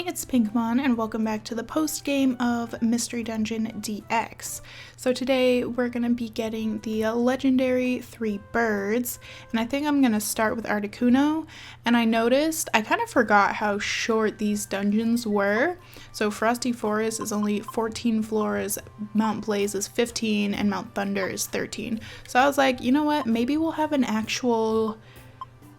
it's Pinkmon and welcome back to the post game of Mystery Dungeon DX. So today we're going to be getting the legendary 3 birds, and I think I'm going to start with Articuno. And I noticed I kind of forgot how short these dungeons were. So Frosty Forest is only 14 floors, Mount Blaze is 15, and Mount Thunder is 13. So I was like, you know what, maybe we'll have an actual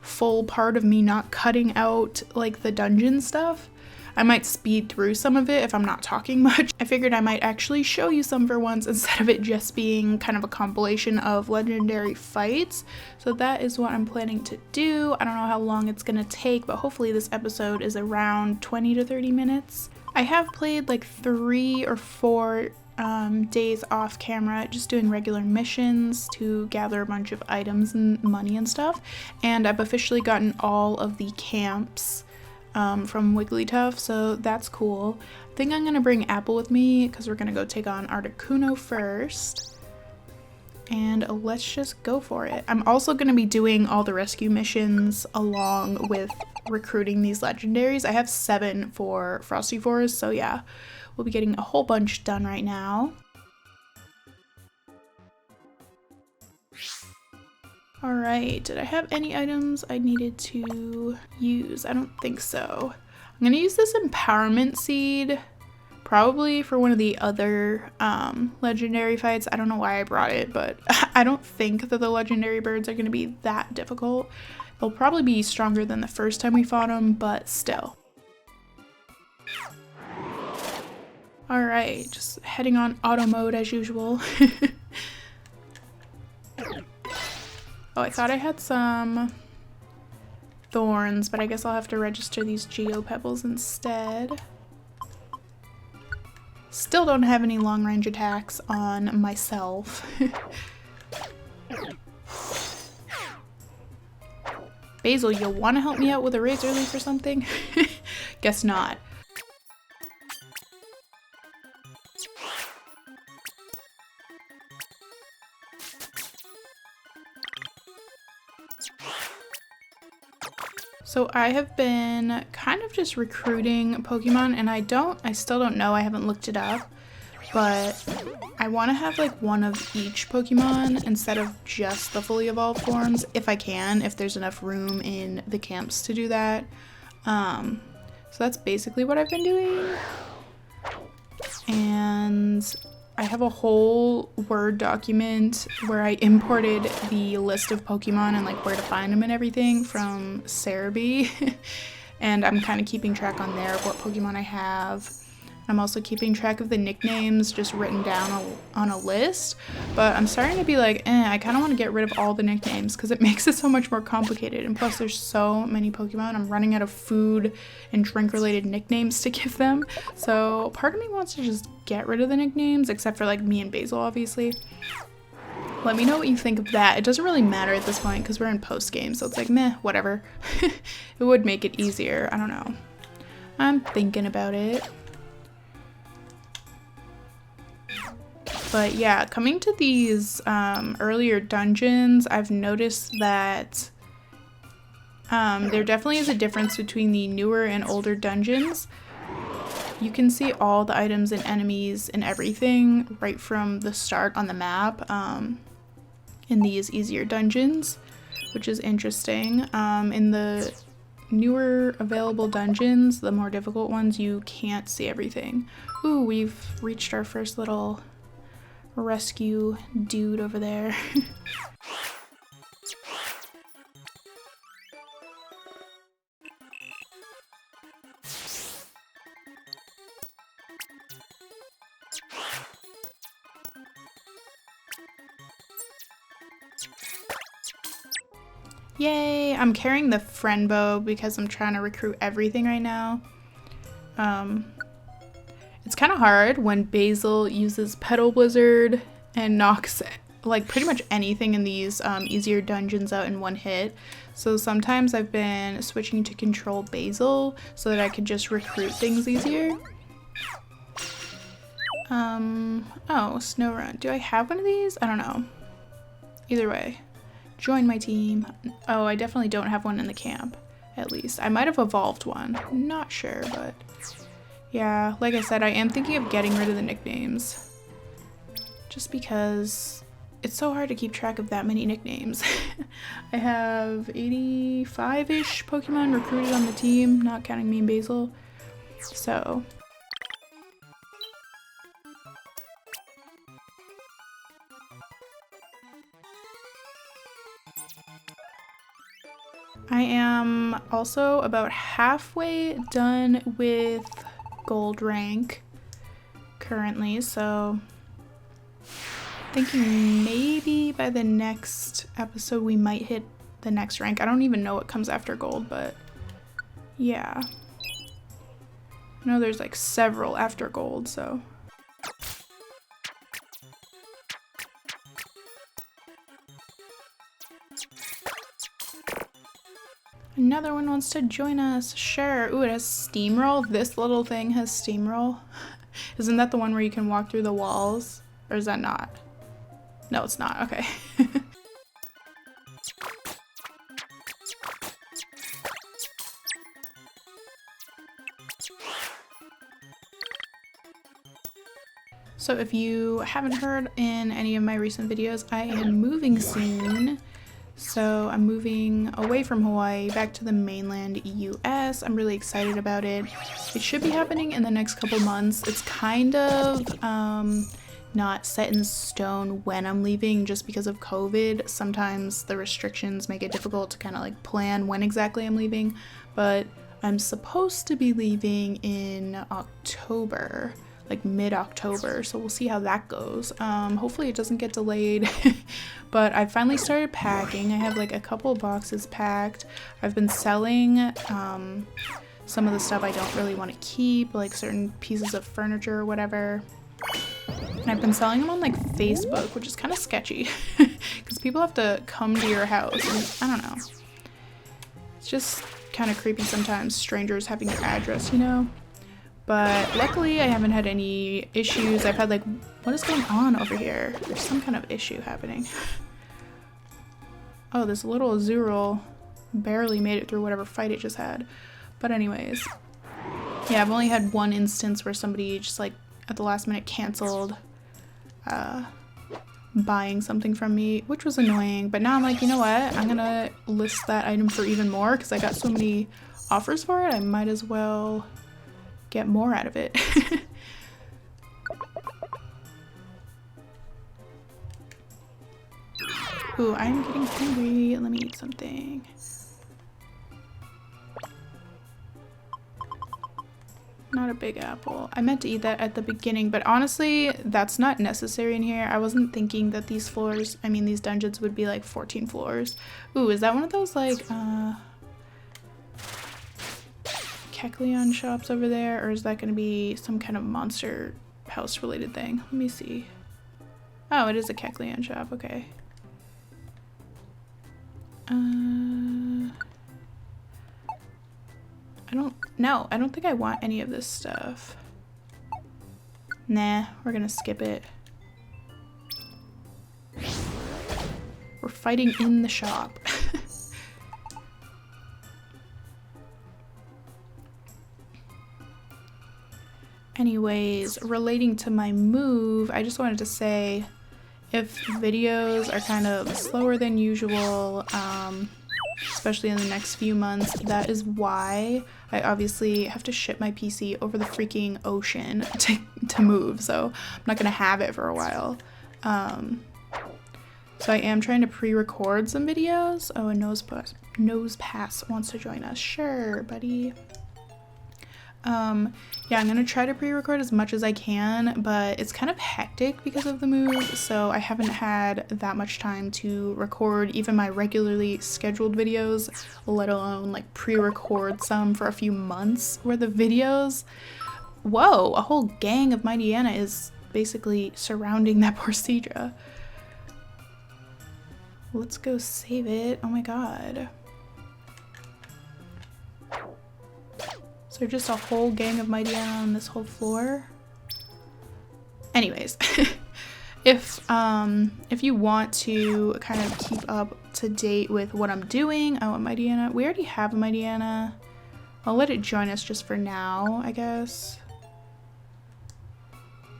full part of me not cutting out like the dungeon stuff. I might speed through some of it if I'm not talking much. I figured I might actually show you some for once instead of it just being kind of a compilation of legendary fights. So that is what I'm planning to do. I don't know how long it's gonna take, but hopefully this episode is around 20 to 30 minutes. I have played like 3 or 4 days off camera, just doing regular missions to gather a bunch of items and money and stuff. And I've officially gotten all of the camps from Wigglytuff, so that's cool. I think I'm gonna bring Apple with me because we're gonna go take on Articuno first. And let's just go for it. I'm also gonna be doing all the rescue missions along with recruiting these legendaries. I have 7 for Frosty Forest, so yeah, we'll be getting a whole bunch done right now. Alright, did I have any items I needed to use? I don't think so. I'm gonna use this empowerment seed probably for one of the other legendary fights. I don't know why I brought it, but I don't think that the legendary birds are gonna be that difficult. They'll probably be stronger than the first time we fought them, but still. Alright, just heading on auto mode as usual. Oh, I thought I had some thorns, but I guess I'll have to register these Geo Pebbles instead. Still don't have any long range attacks on myself. Basil, you want to help me out with a razor leaf or something? Guess not. So I have been kind of just recruiting Pokemon, and I still don't know, I haven't looked it up, but I want to have like one of each Pokemon instead of just the fully evolved forms, if I can, if there's enough room in the camps to do that. So that's basically what I've been doing. And I have a whole Word document where I imported the list of Pokemon and like where to find them and everything from Cerebi. And I'm kind of keeping track on there of what Pokemon I have. I'm also keeping track of the nicknames just written down on a list. But I'm starting to be like, I kind of want to get rid of all the nicknames because it makes it so much more complicated. And plus there's so many Pokemon, I'm running out of food and drink related nicknames to give them. So part of me wants to just get rid of the nicknames, except for like me and Basil, obviously. Let me know what you think of that. It doesn't really matter at this point because we're in post game, so it's like, meh, whatever. It would make it easier. I don't know. I'm thinking about it. But yeah, coming to these earlier dungeons, I've noticed that there definitely is a difference between the newer and older dungeons. You can see all the items and enemies and everything right from the start on the map in these easier dungeons, which is interesting. In the newer available dungeons, the more difficult ones, you can't see everything. Ooh, we've reached our first little rescue dude over there. Yay! I'm carrying the friend bow because I'm trying to recruit everything right now. It's kind of hard when Basil uses Petal Blizzard and knocks like pretty much anything in these easier dungeons out in one hit. So sometimes I've been switching to control Basil so that I could just recruit things easier. Oh, Snow Run. Do I have one of these? I don't know. Either way. Join my team. Oh, I definitely don't have one in the camp. at least. I might have evolved one. Not sure, but yeah, like I said, I am thinking of getting rid of the nicknames. Just because it's so hard to keep track of that many nicknames. I have 85-ish Pokemon recruited on the team, not counting me and Basil. So I am also about halfway done with gold rank currently, so thinking maybe by the next episode we might hit the next rank. I don't even know what comes after gold, but yeah. I know there's like several after gold, so. Another one wants to join us. Sure. Ooh, it has steamroll. This little thing has steamroll. Isn't that the one where you can walk through the walls? Or is that not? No, it's not. Okay. So if you haven't heard in any of my recent videos, I am moving soon. So I'm moving away from Hawaii back to the mainland US. I'm really excited about it. It should be happening in the next couple months. It's kind of not set in stone when I'm leaving just because of COVID. Sometimes the restrictions make it difficult to kind of like plan when exactly I'm leaving, but I'm supposed to be leaving in October, like mid-October, so we'll see how that goes. Hopefully it doesn't get delayed. But I finally started packing. I have like a couple boxes packed. I've been selling some of the stuff I don't really want to keep, like certain pieces of furniture or whatever. And I've been selling them on like Facebook, which is kind of sketchy because people have to come to your house and I don't know. It's just kind of creepy sometimes, strangers having your address, you know? But luckily I haven't had any issues. I've had like, what is going on over here? There's some kind of issue happening. Oh, this little Azurill barely made it through whatever fight it just had. But anyways, yeah, I've only had one instance where somebody just like at the last minute canceled buying something from me, which was annoying. But now I'm like, you know what? I'm gonna list that item for even more because I got so many offers for it. I might as well get more out of it. Ooh, I'm getting hungry. Let me eat something. Not a big apple. I meant to eat that at the beginning, but honestly, that's not necessary in here. I wasn't thinking that these floors, I mean these dungeons would be like 14 floors. Ooh, is that one of those like Kecleon shops over there, or is that going to be some kind of monster house related thing? Let me see. Oh, it is a Kecleon shop. Okay. I don't think I want any of this stuff. Nah, we're gonna skip it. We're fighting in the shop. Anyways, relating to my move, I just wanted to say if videos are kind of slower than usual, especially in the next few months, that is why. I obviously have to ship my PC over the freaking ocean to move, so I'm not gonna have it for a while. So I am trying to pre-record some videos. Oh, and Nose Pass wants to join us. Sure, buddy. Yeah, I'm gonna try to pre-record as much as I can, but it's kind of hectic because of the move, so I haven't had that much time to record even my regularly scheduled videos, let alone like pre-record some for a few months worth of videos. Whoa, a whole gang of Mighty Anna is basically surrounding that poor Seadra. Let's go save it. Oh my god. So just a whole gang of Mighty Anna on this whole floor? Anyways, If you want to kind of keep up to date with what I'm doing, oh, a Mightyena. We already have a Mightyena. I'll let it join us just for now, I guess.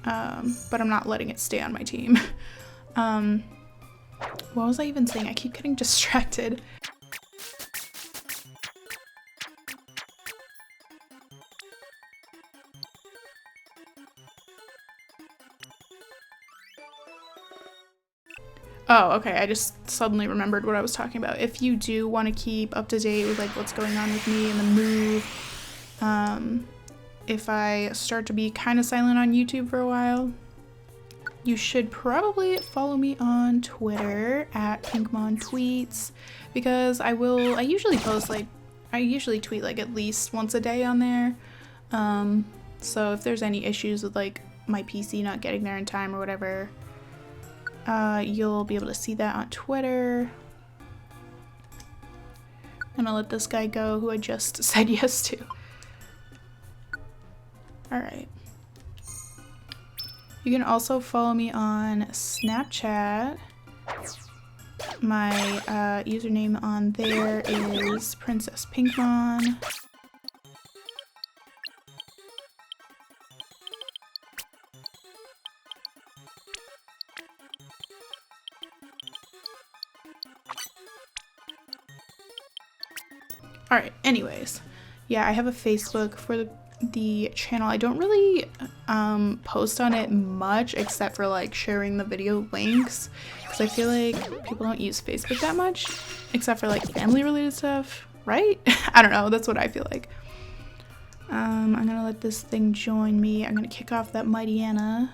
But I'm not letting it stay on my team. What was I even saying? I keep getting distracted. Oh, okay, I just suddenly remembered what I was talking about. If you do want to keep up to date with like what's going on with me and the move, if I start to be kind of silent on YouTube for a while, you should probably follow me on Twitter at Pinkmon Tweets, because I usually post like, I usually tweet like at least once a day on there. So if there's any issues with like my PC not getting there in time or whatever, you'll be able to see that on Twitter. I'm gonna let this guy go who I just said yes to. Alright. You can also follow me on Snapchat. My username on there is PrincessPinkmon. Alright, anyways. Yeah, I have a Facebook for the channel. I don't really post on it much except for like sharing the video links, because I feel like people don't use Facebook that much except for like family related stuff, right? I don't know, that's what I feel like. I'm gonna let this thing join me. I'm gonna kick off that Mightyena.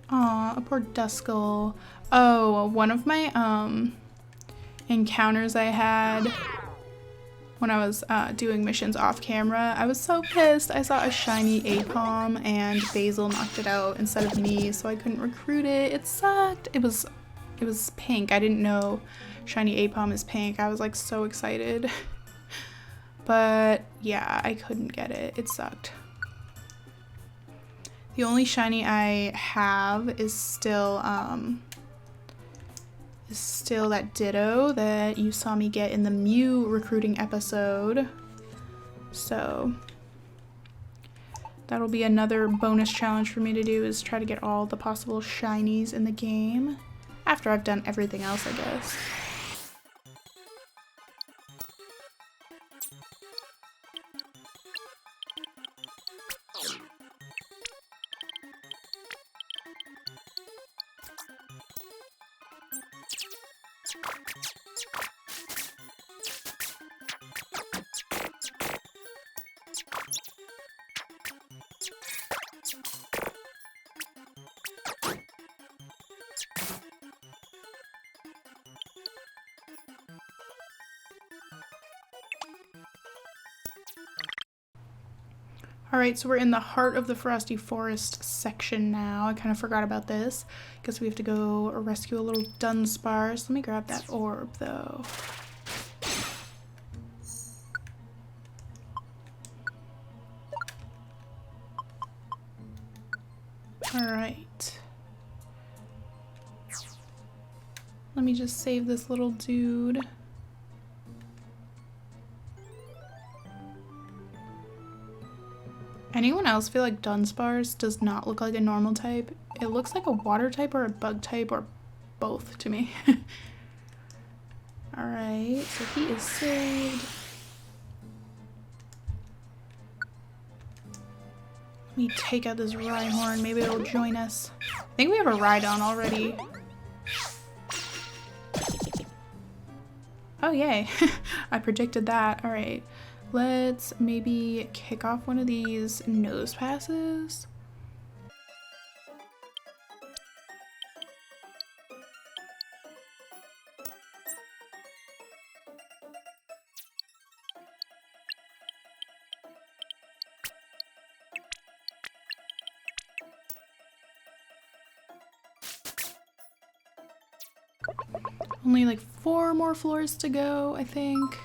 Aw, a poor Duskull. Oh, one of my encounters I had when I was doing missions off camera, I was so pissed. I saw a shiny Apom and Basil knocked it out instead of me, so I couldn't recruit it. It sucked. It was pink. I didn't know shiny Apom is pink. I was like so excited. But yeah, I couldn't get it. It sucked. The only shiny I have is still that Ditto that you saw me get in the Mew recruiting episode. So that'll be another bonus challenge for me to do, is try to get all the possible shinies in the game after I've done everything else, I guess. Alright, so we're in the heart of the Frosty Forest section now. I kind of forgot about this. Guess we have to go rescue a little Dunsparce. Let me grab that orb, though. Alright. Let me just save this little dude. Anyone else feel like Dunsparce does not look like a normal type? It looks like a water type or a bug type or both to me. Alright, so he is saved. Let me take out this Rhyhorn, maybe it'll join us. I think we have a Rhydon already. Oh yay, I predicted that. Alright. Let's maybe kick off one of these nose passes. Only like 4 more floors to go, I think.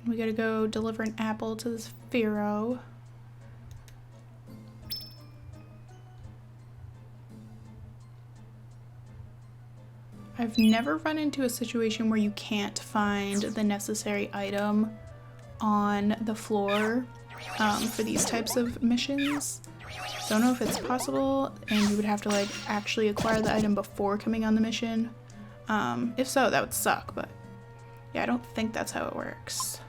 We gotta go deliver an apple to this Pharaoh. I've never run into a situation where you can't find the necessary item on the floor for these types of missions. Don't know if it's possible and you would have to like actually acquire the item before coming on the mission. If so, that would suck, but yeah, I don't think that's how it works.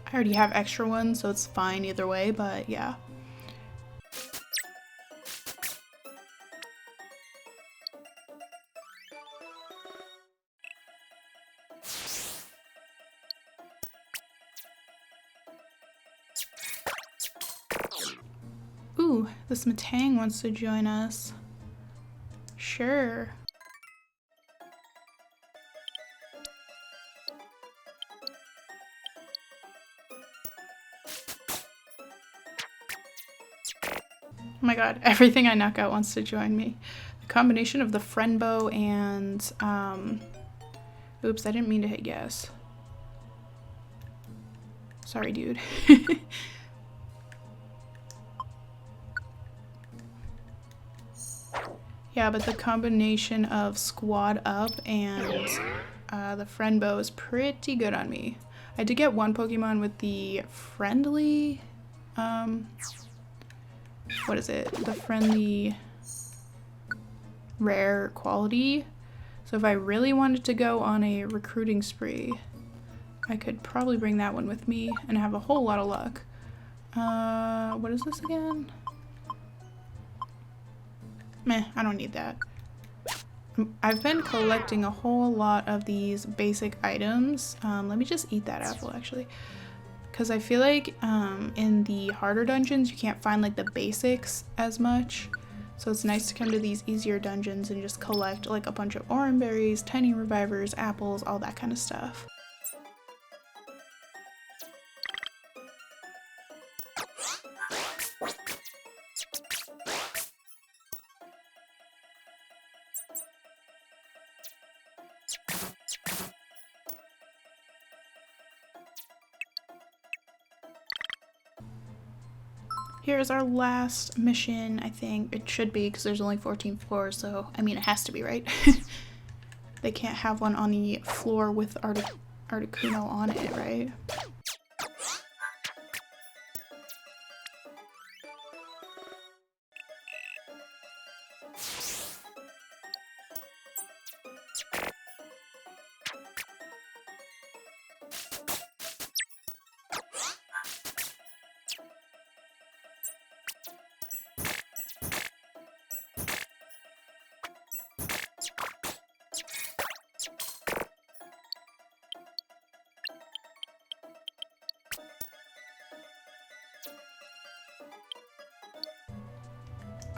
I already have extra ones, so it's fine either way, but yeah. Ooh, this Matang wants to join us. Sure. Oh my god, everything I knock out wants to join me. The combination of the friend bow and, oops, I didn't mean to hit yes. Sorry, dude. Yeah, but the combination of squad up and the friend bow is pretty good on me. I did get one Pokemon with the friendly, what is it? The friendly rare quality. So if I really wanted to go on a recruiting spree, I could probably bring that one with me and have a whole lot of luck. What is this again? Meh, I don't need that. I've been collecting a whole lot of these basic items. Let me just eat that apple actually. Because I feel like in the harder dungeons you can't find like the basics as much. So it's nice to come to these easier dungeons and just collect like a bunch of orange berries, tiny revivers, apples, all that kind of stuff. Here's our last mission, I think. It should be, because there's only 14 floors, so, I mean, it has to be, right? They can't have one on the floor with Articuno on it, right?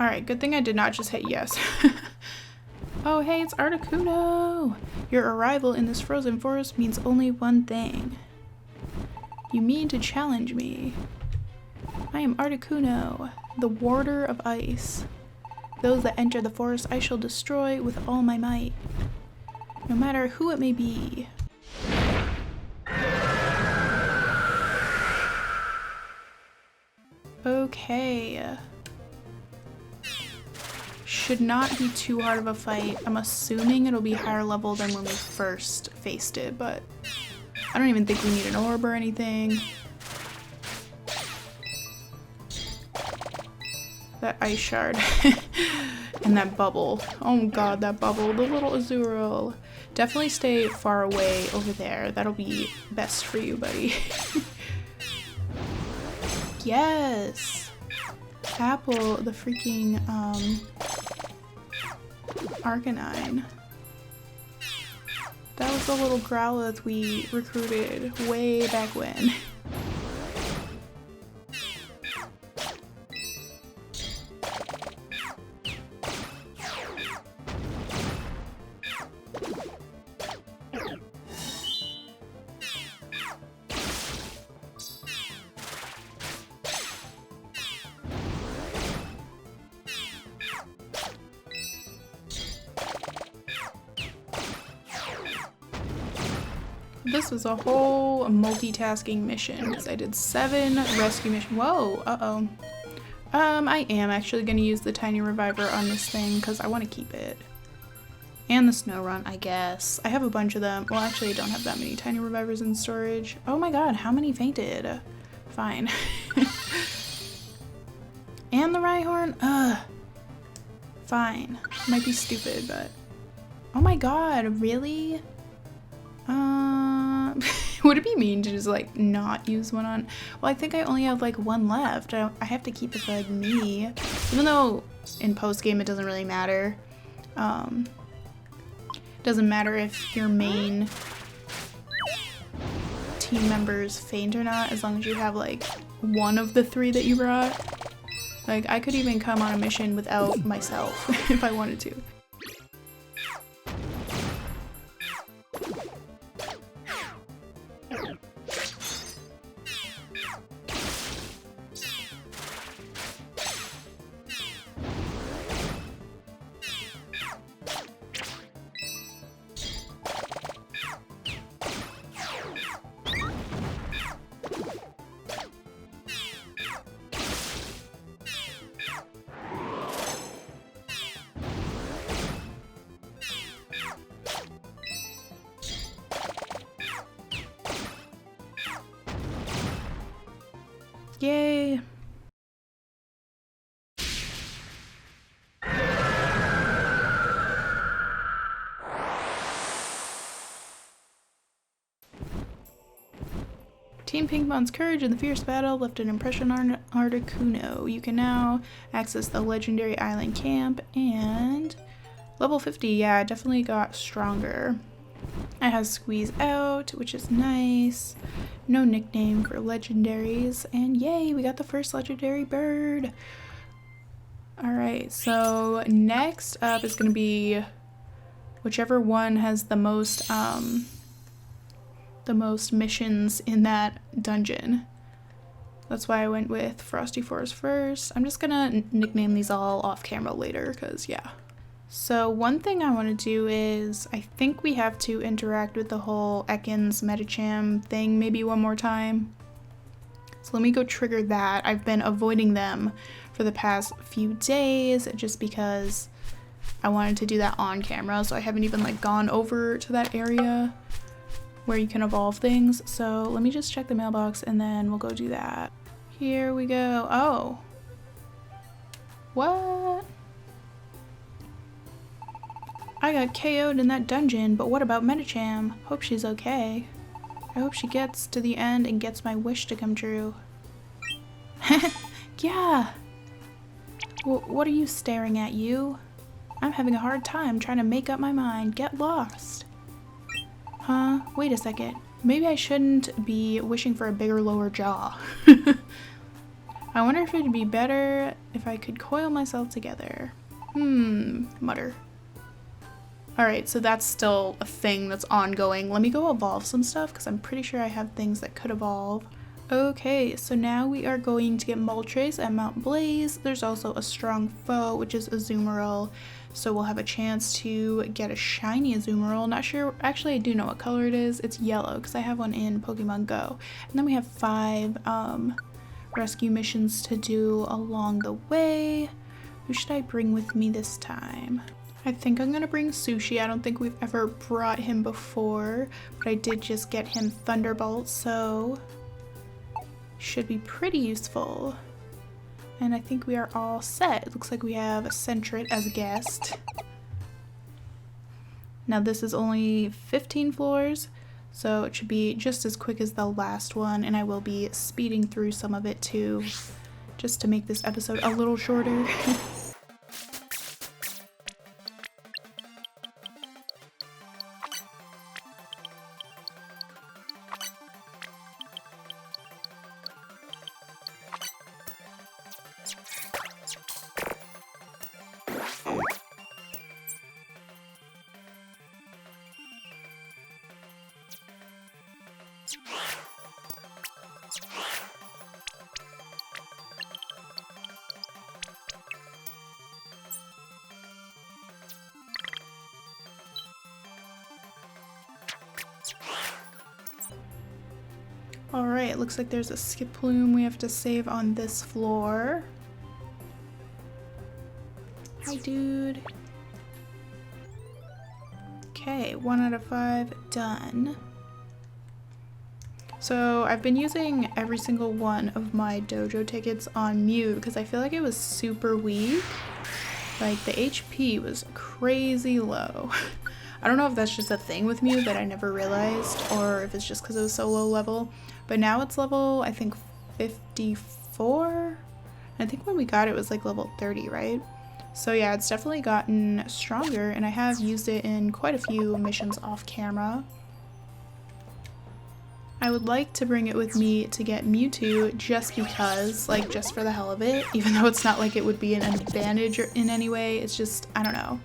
Alright, good thing I did not just hit yes. Oh, hey, it's Articuno! Your arrival in this frozen forest means only one thing. You mean to challenge me. I am Articuno, the warder of ice. Those that enter the forest I shall destroy with all my might, no matter who it may be. Okay. Should not be too hard of a fight. I'm assuming it'll be higher level than when we first faced it, but I don't even think we need an orb or anything. That ice shard and that bubble. Oh god, that bubble. The little Azurill. Definitely stay far away over there. That'll be best for you, buddy. Yes! Apple, the freaking, Arcanine. That was the little Growlithe we recruited way back when. This was a whole multitasking mission because I did 7 rescue missions. Whoa, uh-oh. I am actually going to use the tiny reviver on this thing because I want to keep it. And the snow run, I guess. I have a bunch of them. Well, actually, I don't have that many tiny revivers in storage. Oh my god, how many fainted? Fine. And the Rhyhorn? Ugh. Fine. Might be stupid, but... Oh my god, really? Would it be mean to just, like, not use one on... Well, I think I only have, like, 1 left. I have to keep it for, like, me. Even though in post-game it doesn't really matter. It doesn't matter if your main team members faint or not, as long as you have, like, 1 of the 3 that you brought. Like, I could even come on a mission without myself if I wanted to. Yay! Team Pinkmon's courage in the fierce battle left an impression on Articuno. You can now access the legendary island camp and level 50, yeah, definitely got stronger. It has Squeeze Out, which is nice. No nickname for legendaries. And yay, we got the first legendary bird. Alright, so next up is going to be whichever one has the most missions in that dungeon. That's why I went with Frosty Forest first. I'm just gonna nickname these all off camera later, because yeah. So one thing I want to do is, I think we have to interact with the whole Ekans Medicham thing maybe one more time. So let me go trigger that. I've been avoiding them for the past few days just because I wanted to do that on camera, so I haven't even like gone over to that area where you can evolve things. So let me just check the mailbox and then we'll go do that. Here we go. Oh. What? I got KO'd in that dungeon, but what about Medicham? Hope she's okay. I hope she gets to the end and gets my wish to come true. Yeah! What are you staring at, you? I'm having a hard time trying to make up my mind. Get lost. Huh? Wait a second. Maybe I shouldn't be wishing for a bigger lower jaw. I wonder if it'd be better if I could coil myself together. Mutter. Alright, so that's still a thing that's ongoing. Let me go evolve some stuff because I'm pretty sure I have things that could evolve. Okay, so now we are going to get Moltres at Mount Blaze. There's also a strong foe, which is Azumarill. So we'll have a chance to get a shiny Azumarill. Not sure, actually I do know what color it is. It's yellow because I have one in Pokemon Go. And then we have 5 rescue missions to do along the way. Who should I bring with me this time? I think I'm gonna bring Sushi. I don't think we've ever brought him before, but I did just get him Thunderbolt, so should be pretty useful. And I think we are all set. It looks like we have Sentret as a guest. Now this is only 15 floors, so it should be just as quick as the last one, and I will be speeding through some of it too, just to make this episode a little shorter. Alright, looks like there's a skip plume we have to save on this floor. Hi, dude. Okay, 1 out of 5 done. So I've been using every single one of my dojo tickets on Mew because I feel like it was super weak. Like the HP was crazy low. I don't know if that's just a thing with Mew that I never realized or if it's just because it was so low level. But now it's level, I think, 54? I think when we got it was like level 30, right? So yeah, it's definitely gotten stronger and I have used it in quite a few missions off camera. I would like to bring it with me to get Mewtwo just because, like, just for the hell of it, even though it's not like it would be an advantage in any way. It's just, I don't know.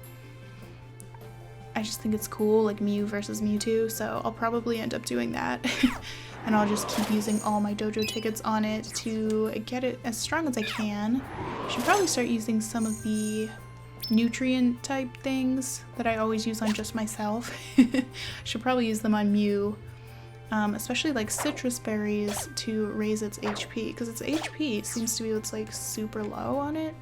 I just think it's cool, like Mew versus Mewtwo, so I'll probably end up doing that. And I'll just keep using all my dojo tickets on it to get it as strong as I can. I should probably start using some of the nutrient type things that I always use on just myself. I should probably use them on Mew. Especially like citrus berries to raise its HP, because its HP seems to be what's like super low on it.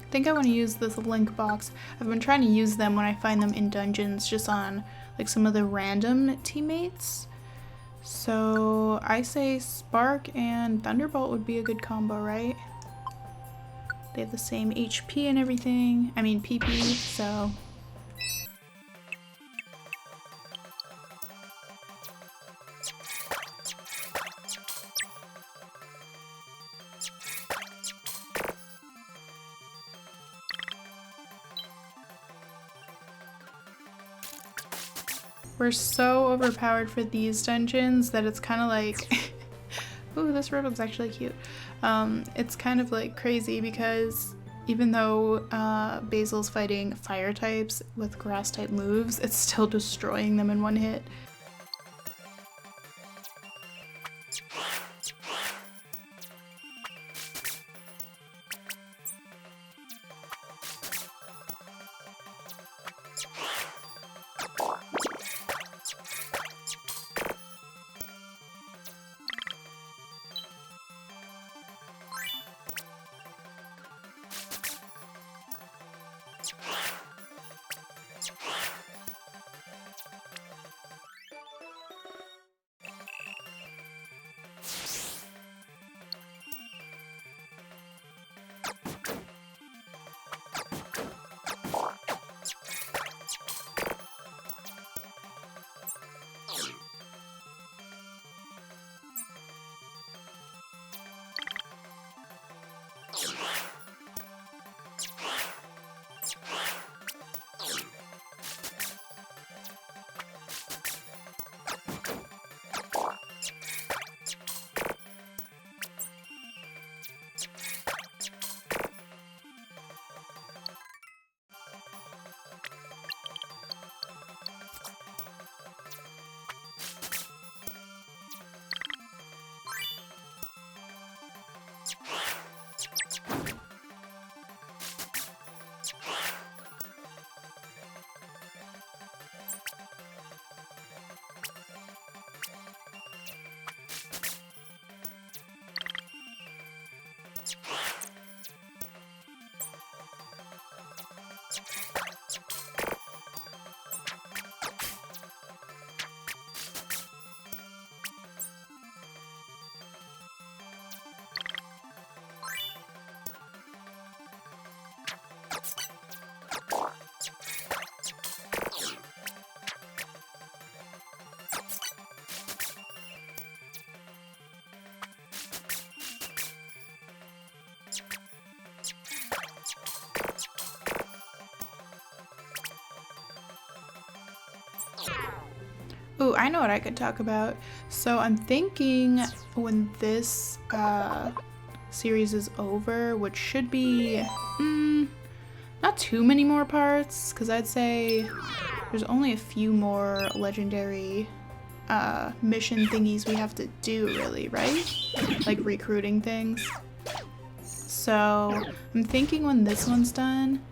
I think I want to use this link box. I've been trying to use them when I find them in dungeons, just on like some of the random teammates. So I say Spark and Thunderbolt would be a good combo, right? They have the same HP and everything. I mean PP, so... We're so overpowered for these dungeons that it's kind of like, ooh, this ribbon's actually cute. It's kind of like crazy because even though Basil's fighting fire types with grass type moves, it's still destroying them in one hit. Ooh, I know what I could talk about. So I'm thinking when this series is over, which should be not too many more parts, because I'd say there's only a few more legendary mission thingies we have to do, really, right? Like recruiting things. So I'm thinking when this one's done,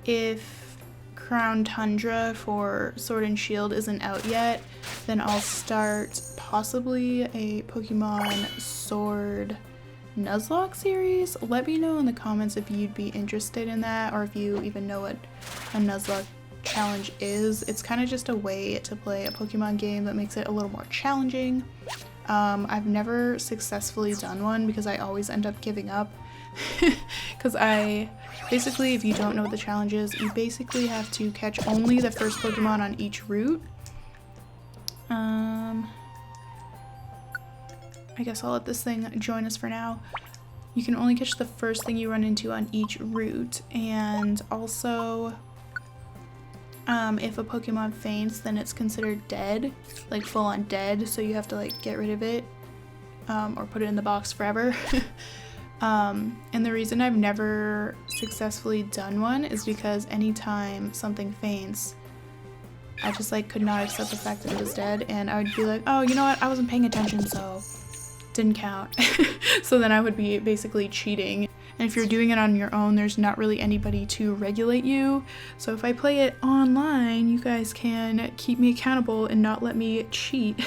if Crown Tundra for Sword and Shield isn't out yet, then I'll start possibly a Pokemon Sword Nuzlocke series. Let me know in the comments if you'd be interested in that, or if you even know what a Nuzlocke challenge is. It's kind of just a way to play a Pokemon game that makes it a little more challenging. I've never successfully done one because I always end up giving up. Because basically, if you don't know what the challenge is, you basically have to catch only the first Pokemon on each route. I guess I'll let this thing join us for now. You can only catch the first thing you run into on each route, and also if a Pokemon faints, then it's considered dead, like full on dead, so you have to like get rid of it or put it in the box forever. And the reason I've never successfully done one is because anytime something faints, I just like could not accept the fact that it was dead, and I would be like, oh, you know what, I wasn't paying attention, so didn't count. So then I would be basically cheating. And if you're doing it on your own, there's not really anybody to regulate you. So if I play it online, you guys can keep me accountable and not let me cheat.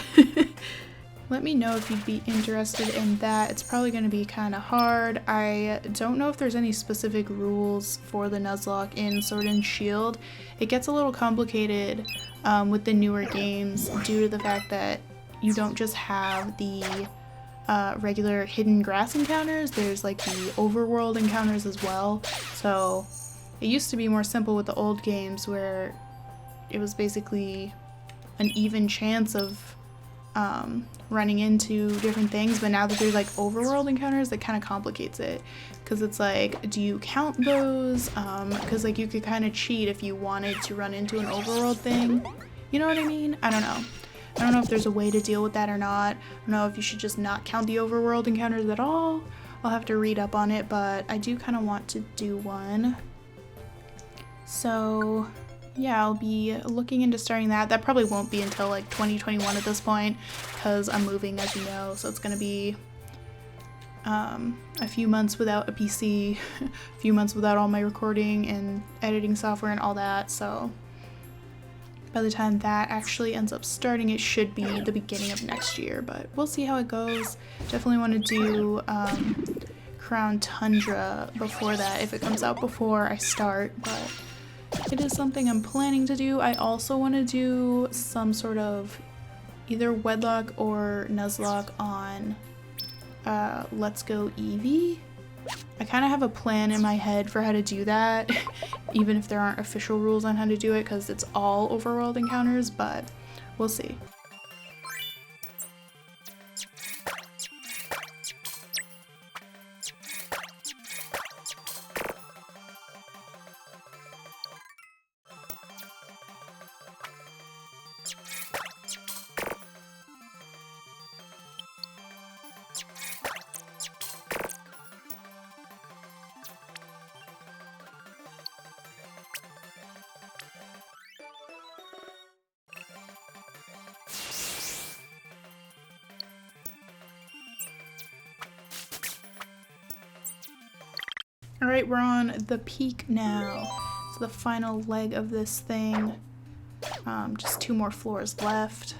Let me know if you'd be interested in that. It's probably going to be kind of hard. I don't know if there's any specific rules for the Nuzlocke in Sword and Shield. It gets a little complicated with the newer games due to the fact that you don't just have the regular hidden grass encounters, there's like the overworld encounters as well. So it used to be more simple with the old games where it was basically an even chance of running into different things, but now that there's like overworld encounters, it kind of complicates it, because it's like, do you count those? Because like you could kind of cheat if you wanted to run into an overworld thing, you know what I mean? I don't know if there's a way to deal with that or not. I don't know if you should just not count the overworld encounters at all. I'll have to read up on it, but I do kind of want to do one. So yeah, I'll be looking into starting that. That probably won't be until like 2021 at this point, because I'm moving, as you know, so it's gonna be a few months without a PC, a few months without all my recording and editing software and all that, so by the time that actually ends up starting, it should be the beginning of next year, but we'll see how it goes. Definitely want to do Crown Tundra before that, if it comes out before I start, but it is something I'm planning to do. I also want to do some sort of either Wedlock or Nuzlocke on Let's Go Eevee. I kind of have a plan in my head for how to do that, even if there aren't official rules on how to do it, because it's all overworld encounters, but we'll see. Alright, we're on the peak now. It's the final leg of this thing. Just 2 more floors left.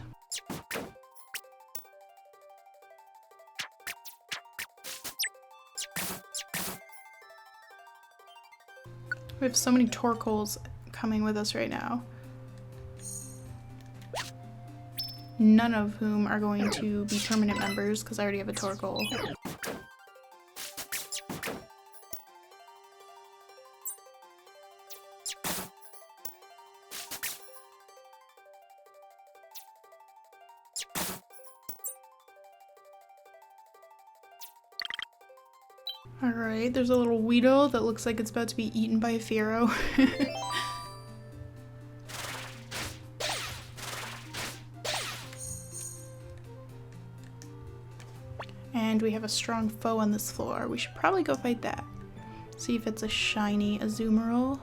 We have so many Torkoals coming with us right now. None of whom are going to be permanent members, because I already have a Torkoal. Alright, there's a little Weedle that looks like it's about to be eaten by a Fearow. And we have a strong foe on this floor. We should probably go fight that. See if it's a shiny Azumarill.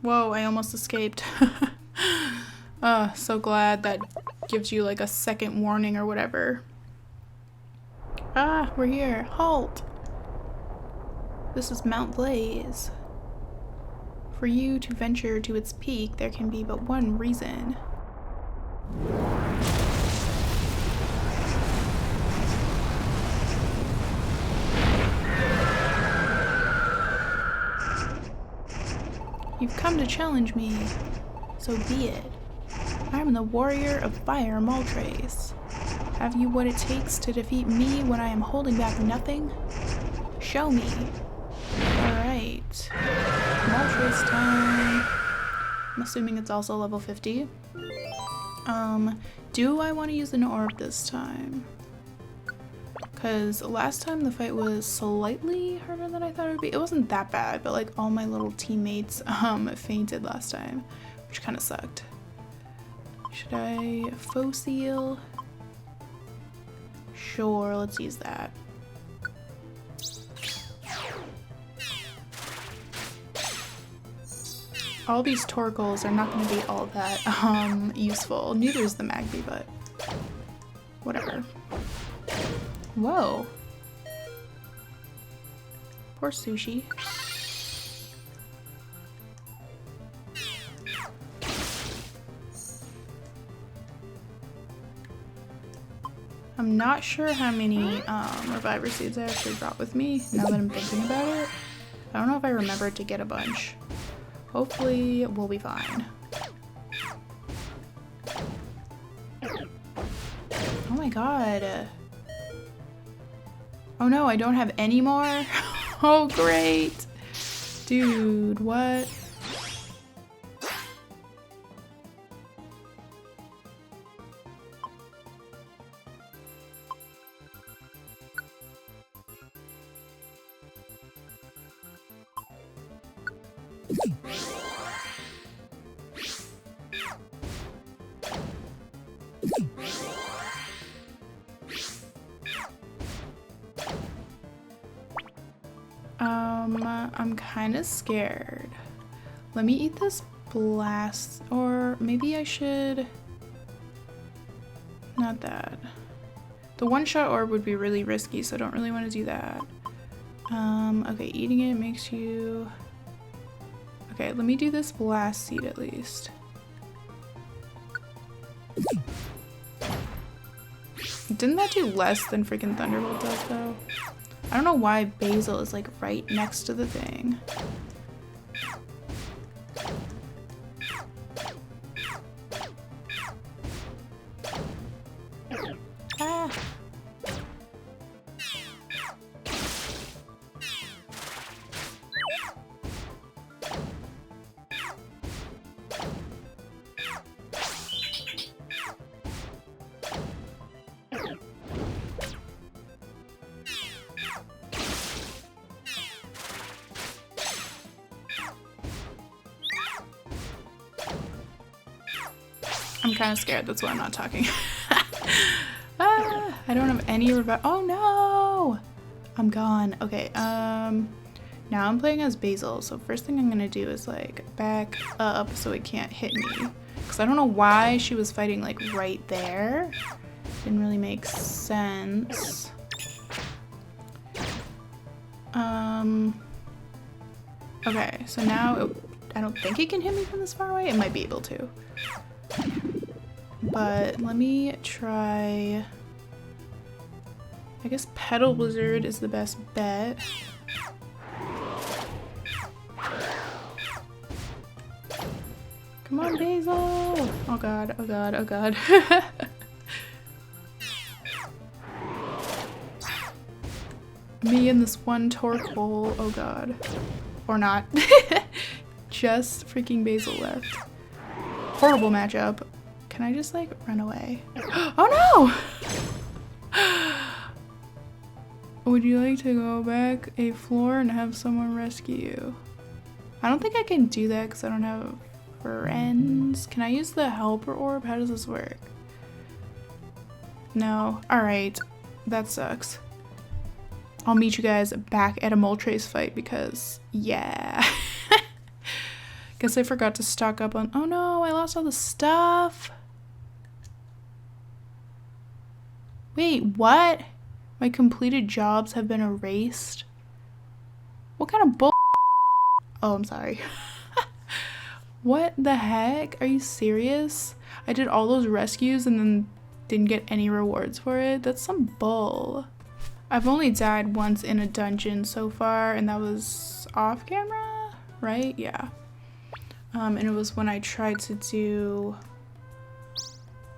Whoa, I almost escaped. So glad that gives you like a second warning or whatever. Ah, we're here. Halt! This is Mount Blaze. For you to venture to its peak, there can be but one reason. You've come to challenge me, so be it. I am the warrior of fire, Moltres. Have you what it takes to defeat me when I am holding back nothing? Show me. Alright. Moltres time. I'm assuming it's also level 50. Do I want to use an orb this time? Because last time the fight was slightly harder than I thought it would be. It wasn't that bad, but like all my little teammates fainted last time, which kind of sucked. Should I faux seal? Sure, let's use that. All these Torkoals are not going to be all that useful. Neither is the Magby, but whatever. Whoa. Poor Sushi. I'm not sure how many Reviver Seeds I actually brought with me, now that I'm thinking about it. I don't know if I remembered to get a bunch. Hopefully we'll be fine. Oh my god. Oh no, I don't have any more? Oh great. Dude, what? I'm kind of scared. Let me eat this blast, or maybe I should... Not that. The one-shot orb would be really risky, so I don't really want to do that. Okay, eating it makes you... Okay, let me do this blast seed at least. Didn't that do less than freaking Thunderbolt does, though? I don't know why Basil is like right next to the thing. Ah. I'm kind of scared, that's why I'm not talking. Ah, I don't have any oh no! I'm gone. Okay, now I'm playing as Basil, so first thing I'm gonna do is like back up so it can't hit me. Because I don't know why she was fighting like right there. Didn't really make sense. Okay, so now I don't think it can hit me from this far away. It might be able to. But let me try... I guess Petal Blizzard is the best bet. Come on, Basil! Oh god, oh god, oh god. Me and this one Torkoal, oh god. Or not. Just freaking Basil left. Horrible matchup. Can I just like run away? Oh no! Would you like to go back a floor and have someone rescue you? I don't think I can do that because I don't have friends. Can I use the helper orb? How does this work? No. Alright. That sucks. I'll meet you guys back at a Moltres fight because, yeah. Guess I forgot to stock up on... Oh no, I lost all the stuff. Wait, what? My completed jobs have been erased? What kind of bull... Oh, I'm sorry. What the heck? Are you serious? I did all those rescues and then didn't get any rewards for it? That's some bull. I've only died once in a dungeon so far, and that was off camera, right? Yeah. And it was when I tried to do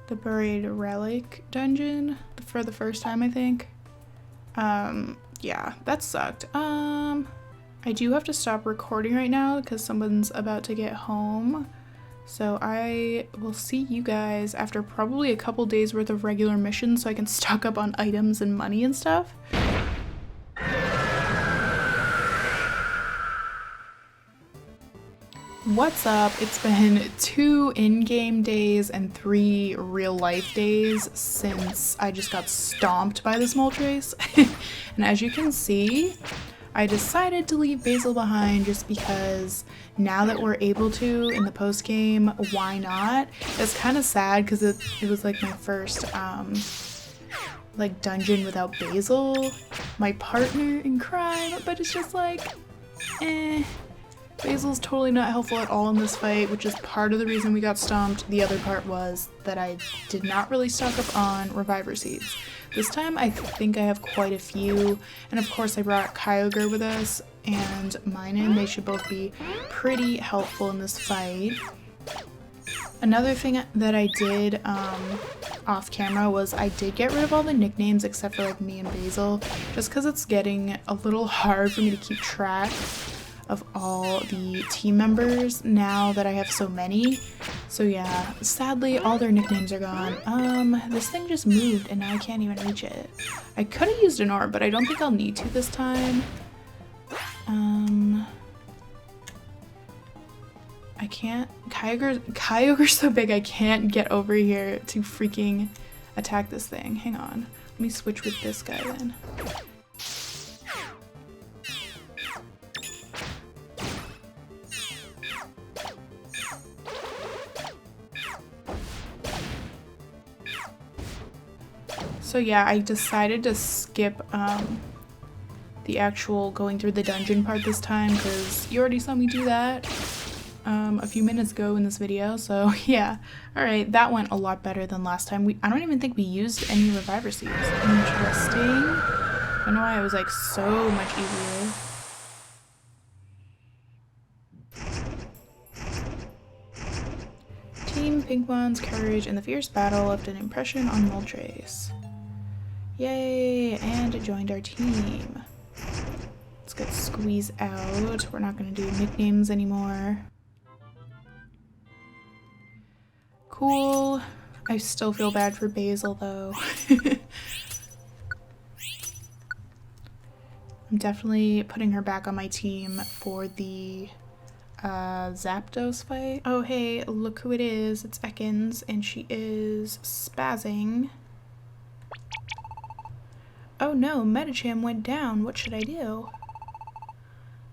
the buried relic dungeon for the first time, I think. Yeah, that sucked. I do have to stop recording right now because someone's about to get home. So I will see you guys after probably a couple days worth of regular missions so I can stock up on items and money and stuff. What's up? It's been 2 in-game days and 3 real-life days since I just got stomped by this Moltres. And as you can see, I decided to leave Basil behind just because now that we're able to in the post-game, why not? It's kind of sad because it was like my first like dungeon without Basil, my partner in crime, but it's just like, eh. Basil's totally not helpful at all in this fight, which is part of the reason we got stomped. The other part was that I did not really stock up on reviver seeds. This time I think I have quite a few, and of course I brought Kyogre with us and Minun. They should both be pretty helpful in this fight. Another thing that I did off camera was I did get rid of all the nicknames except for like me and Basil, just because it's getting a little hard for me to keep track of all the team members now that I have so many. So yeah, sadly all their nicknames are gone. This thing just moved and now I can't even reach it. I could have used an orb, but I don't think I'll need to this time. I can't. Kyogre's so big I can't get over here to freaking attack this thing. Hang on. Let me switch with this guy then. So yeah, I decided to skip the actual going through the dungeon part this time because you already saw me do that a few minutes ago in this video. So yeah, alright, that went a lot better than last time. I don't even think we used any reviver seeds. Interesting. I don't know why it was like so much easier. Team Pinkmon's courage in the fierce battle left an impression on Moltres. Yay, and it joined our team. Let's get Squeeze out. We're not going to do nicknames anymore. Cool. I still feel bad for Basil though. I'm definitely putting her back on my team for the Zapdos fight. Oh hey, look who it is. It's Ekans and she is spazzing. Oh no, Medicham went down. What should I do?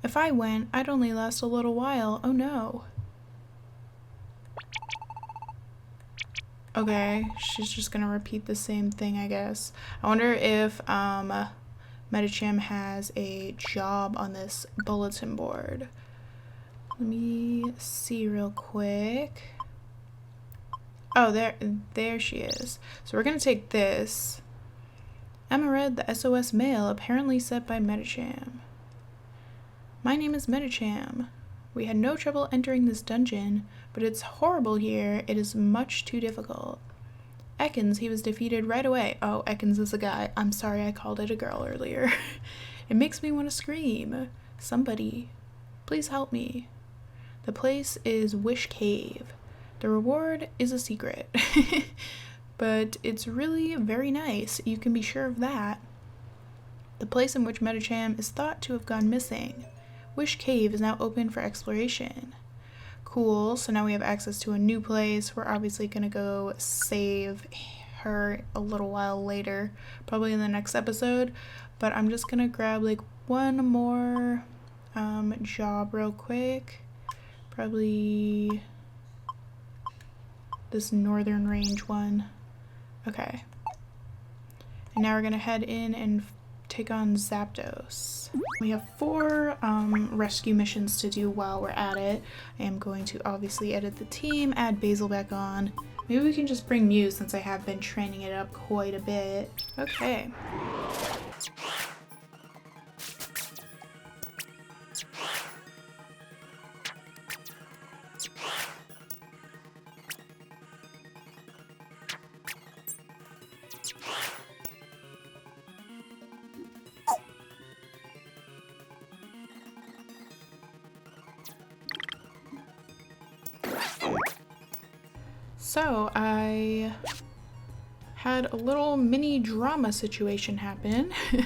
If I went, I'd only last a little while. Oh no. Okay, she's just gonna repeat the same thing, I guess. I wonder if Medicham has a job on this bulletin board. Let me see real quick. Oh, there she is. So we're gonna take this. Emma read the SOS mail apparently sent by Medicham. My name is Medicham. We had no trouble entering this dungeon, but it's horrible here. It is much too difficult. Ekans, he was defeated right away. Oh, Ekans is a guy. I'm sorry I called it a girl earlier. It makes me want to scream. Somebody, please help me. The place is Wish Cave. The reward is a secret. But it's really very nice, you can be sure of that. The place in which Medicham is thought to have gone missing. Wish Cave is now open for exploration. Cool, so now we have access to a new place. We're obviously gonna go save her a little while later, probably in the next episode. But I'm just gonna grab like one more job real quick. Probably this northern range one. Okay. And now we're gonna head in and take on Zapdos. We have 4 rescue missions to do while we're at it. I am going to obviously edit the team, add Basil back on. Maybe we can just bring Mew since I have been training it up quite a bit. Okay. So I had a little mini drama situation happen. I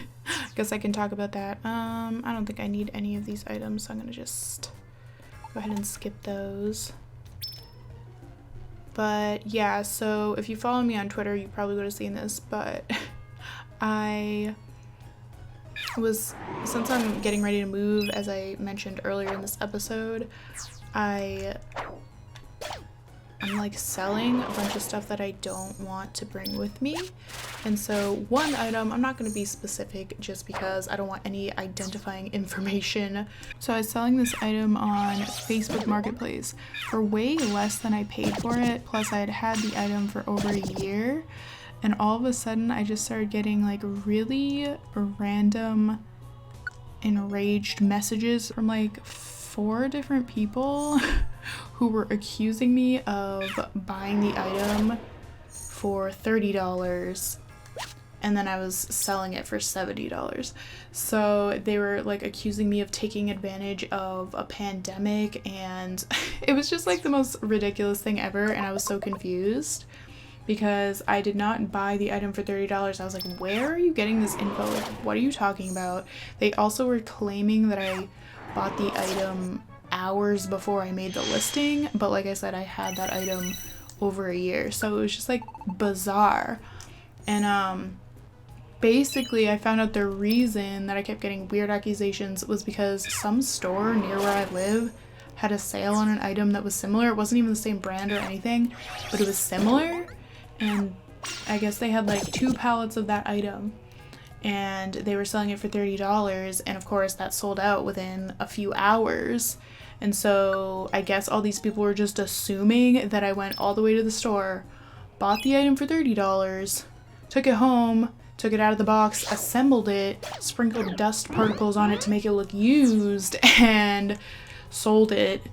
guess I can talk about that. I don't think I need any of these items, so I'm gonna just go ahead and skip those. But yeah, so if you follow me on Twitter, you probably would have seen this, but since I'm getting ready to move, as I mentioned earlier in this episode, I'm like selling a bunch of stuff that I don't want to bring with me. And so one item, I'm not going to be specific just because I don't want any identifying information. So I was selling this item on Facebook Marketplace for way less than I paid for it. Plus I had had the item for over a year. And all of a sudden I just started getting like really random enraged messages from like 4 different people who were accusing me of buying the item for $30 and then I was selling it for $70. So they were like accusing me of taking advantage of a pandemic, and it was just like the most ridiculous thing ever, and I was so confused because I did not buy the item for $30. I was like, where are you getting this info? Like, what are you talking about? They also were claiming that I bought the item hours before I made the listing, but like I said, I had that item over a year, so it was just like bizarre. And basically I found out the reason that I kept getting weird accusations was because some store near where I live had a sale on an item that was similar. It wasn't even the same brand or anything, but it was similar, and I guess they had like 2 pallets of that item and they were selling it for $30, and of course that sold out within a few hours. And so I guess all these people were just assuming that I went all the way to the store, bought the item for $30, took it home, took it out of the box, assembled it, sprinkled dust particles on it to make it look used, and sold it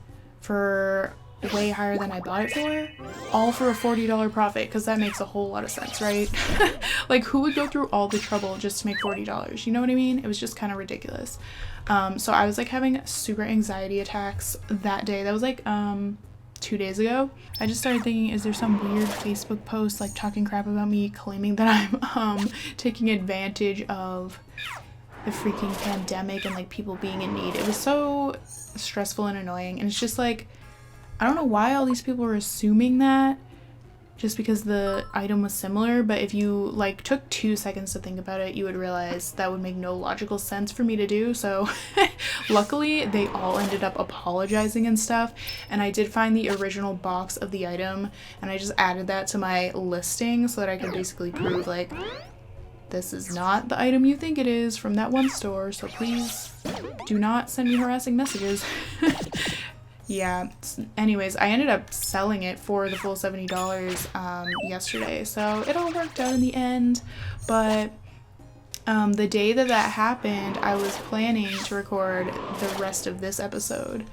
for way higher than I bought it for, all for a $40 profit, because that makes a whole lot of sense, right? Like, who would go through all the trouble just to make $40? You know what I mean? It was just kind of ridiculous. So I was like having super anxiety attacks that day. That was like 2 days ago. I just started thinking, is there some weird Facebook post like talking crap about me, claiming that I'm taking advantage of the freaking pandemic and like people being in need? It was so stressful and annoying, and it's just like, I don't know why all these people were assuming that just because the item was similar, but if you like took 2 seconds to think about it, you would realize that would make no logical sense for me to do. So luckily they all ended up apologizing and stuff, and I did find the original box of the item and I just added that to my listing so that I could basically prove like, this is not the item you think it is from that one store, so please do not send me harassing messages. Yeah, anyways, I ended up selling it for the full $70 yesterday, so it all worked out in the end. But the day that happened, I was planning to record the rest of this episode,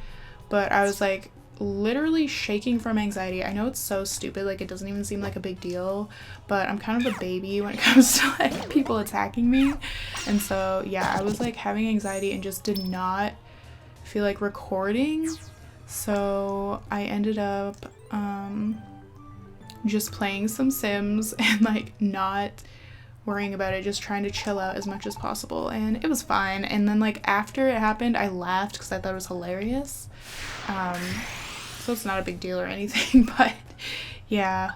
but I was like literally shaking from anxiety. I know it's so stupid, like it doesn't even seem like a big deal, but I'm kind of a baby when it comes to like people attacking me. And so yeah, I was like having anxiety and just did not feel like recording. So I ended up just playing some Sims and like not worrying about it, just trying to chill out as much as possible, and it was fine. And then like after it happened, I laughed because I thought it was hilarious. So it's not a big deal or anything, but yeah.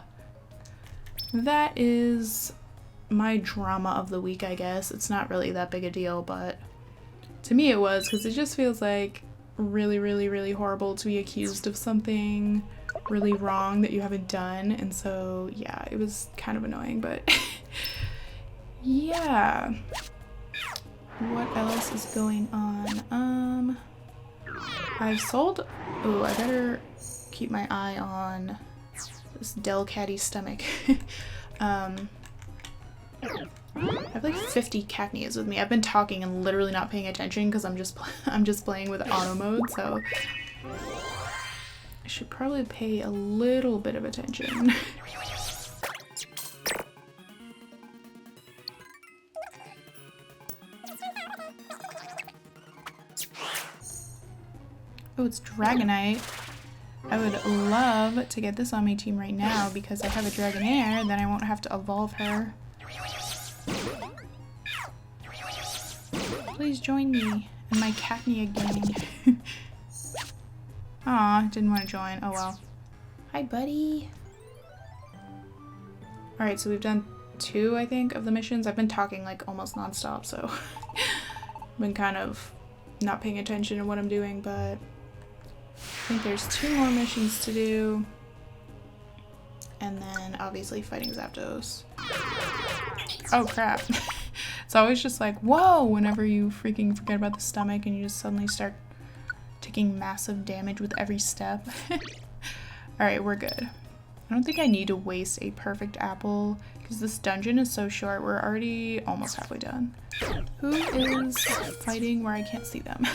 that is my drama of the week, I guess. It's not really that big a deal, but to me it was, because it just feels like really, really, really horrible to be accused of something really wrong that you haven't done. And so, yeah, it was kind of annoying, but yeah. What else is going on? I've sold... Oh, I better keep my eye on this Delcatty's stomach. I have like 50 Cacneas with me. I've been talking and literally not paying attention because I'm just playing with auto mode, so I should probably pay a little bit of attention. Oh, it's Dragonite. I would love to get this on my team right now because I have a Dragonair, then I won't have to evolve her. Please join me in my Cacnea gang. Aw, didn't want to join. Oh well. Hi, buddy. Alright, so we've done 2, I think, of the missions. I've been talking like almost non-stop, so I've been kind of not paying attention to what I'm doing, but I think there's 2 more missions to do. And then obviously fighting Zapdos. Oh crap. It's always just like, whoa, whenever you freaking forget about the stomach and you just suddenly start taking massive damage with every step. Alright, we're good. I don't think I need to waste a perfect apple because this dungeon is so short. We're already almost halfway done. Who is fighting where I can't see them?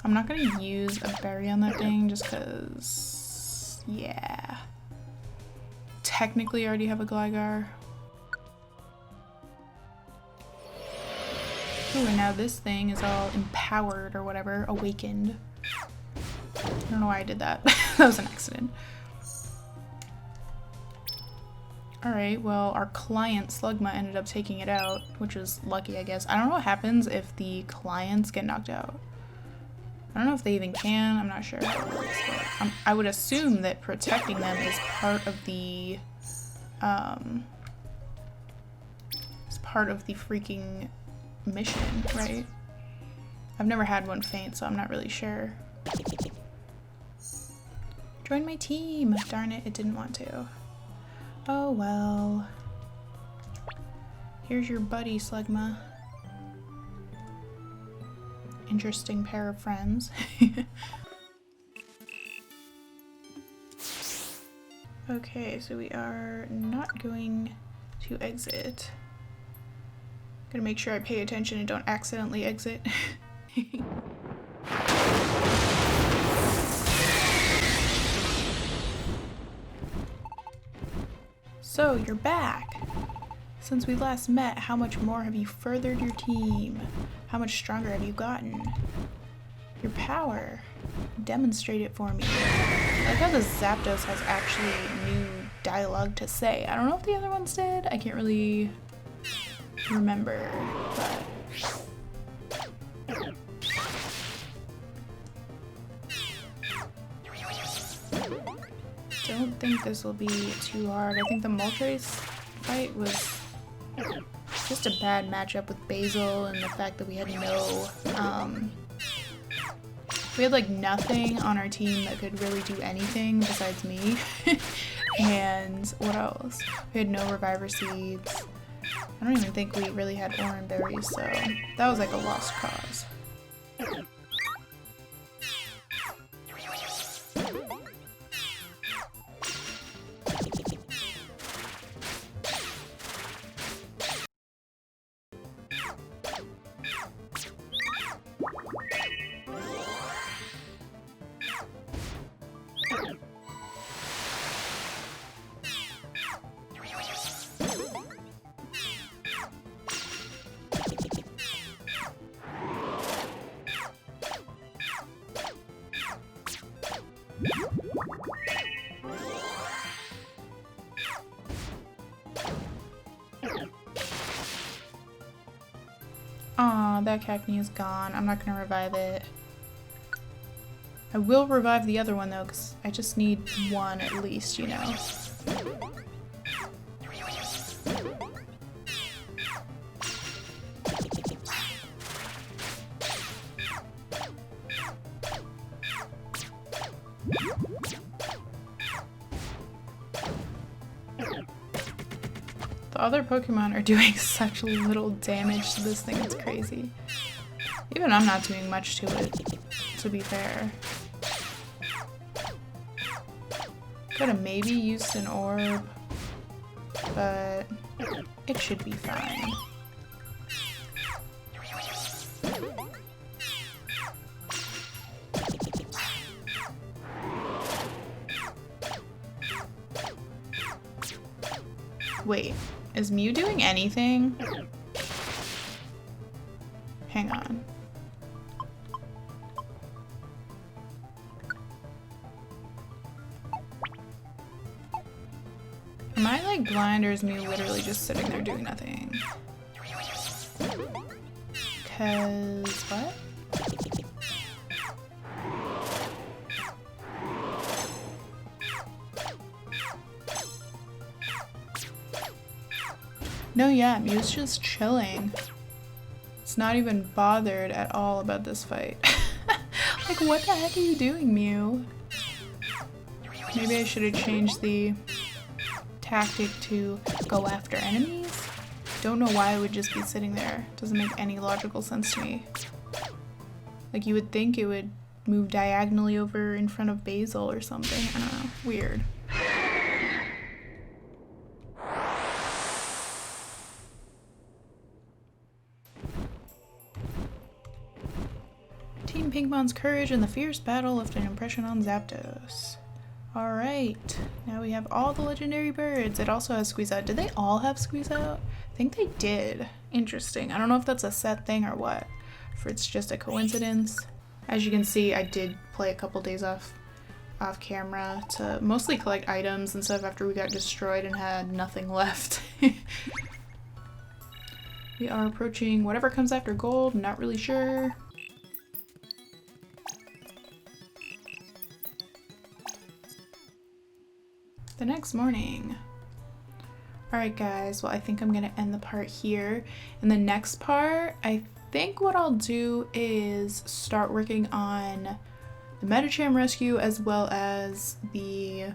I'm not gonna use a berry on that thing just because, yeah. Technically I already have a Gligar. Ooh, and now this thing is all empowered or whatever, awakened. I don't know why I did that. That was an accident. Alright, well, our client Slugma ended up taking it out, which is lucky, I guess. I don't know what happens if the clients get knocked out. I don't know if they even can, I'm not sure how it works, but I would assume that protecting them is part of the, freaking mission, right? I've never had one faint, so I'm not really sure. Join my team! Darn it, it didn't want to. Oh well. Here's your buddy, Slugma. Interesting pair of friends. Okay, so we are not going to exit. Gotta make sure I pay attention and don't accidentally exit. So, you're back! Since we last met, how much more have you furthered your team? How much stronger have you gotten? Your power. Demonstrate it for me. I like how the Zapdos has actually new dialogue to say. I don't know if the other ones did. I can't really remember, but... Don't think this will be too hard. I think the Moltres fight was just a bad matchup with Basil, and the fact that we had we had like nothing on our team that could really do anything besides me. And what else? We had no Reviver Seeds. I don't even think we really had Oran Berries, so that was like a lost cause. Aw, that Cacnea is gone. I'm not gonna revive it. I will revive the other one though, because I just need one at least, you know. The other Pokemon are doing such little damage to this thing, it's crazy. Even I'm not doing much to it, to be fair. Could've maybe used an orb, but it should be fine. Wait, is Mew doing anything? Hang on. Am I like blind, or is Mew literally just sitting there doing nothing? Cause what? No, yeah, Mew's just chilling. It's not even bothered at all about this fight. Like, what the heck are you doing, Mew? Maybe I should have changed the tactic to go after enemies? Don't know why it would just be sitting there. Doesn't make any logical sense to me. Like, you would think it would move diagonally over in front of Basil or something. I don't know. Weird. Team Pinkmon's courage in the fierce battle left an impression on Zapdos. Alright, now we have all the legendary birds. It also has Squeeze Out. Did they all have Squeeze Out? I think they did. Interesting. I don't know if that's a set thing or what, if it's just a coincidence. As you can see, I did play a couple days off camera to mostly collect items and stuff after we got destroyed and had nothing left. We are approaching whatever comes after gold, not really sure. The next morning. Alright guys, well I think I'm gonna end the part here. In the next part, I think what I'll do is start working on the Medicham rescue as well as the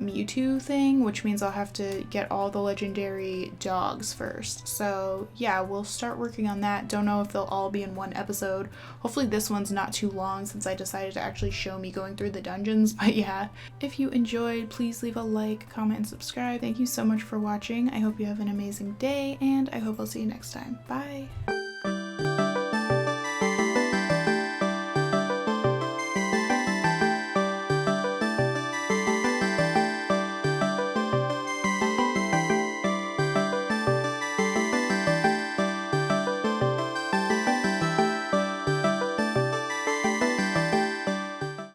Mewtwo thing, which means I'll have to get all the legendary dogs first. So yeah, we'll start working on that. Don't know if they'll all be in one episode. Hopefully this one's not too long since I decided to actually show me going through the dungeons, but yeah. If you enjoyed, please leave a like, comment, and subscribe. Thank you so much for watching. I hope you have an amazing day, and I hope I'll see you next time. Bye!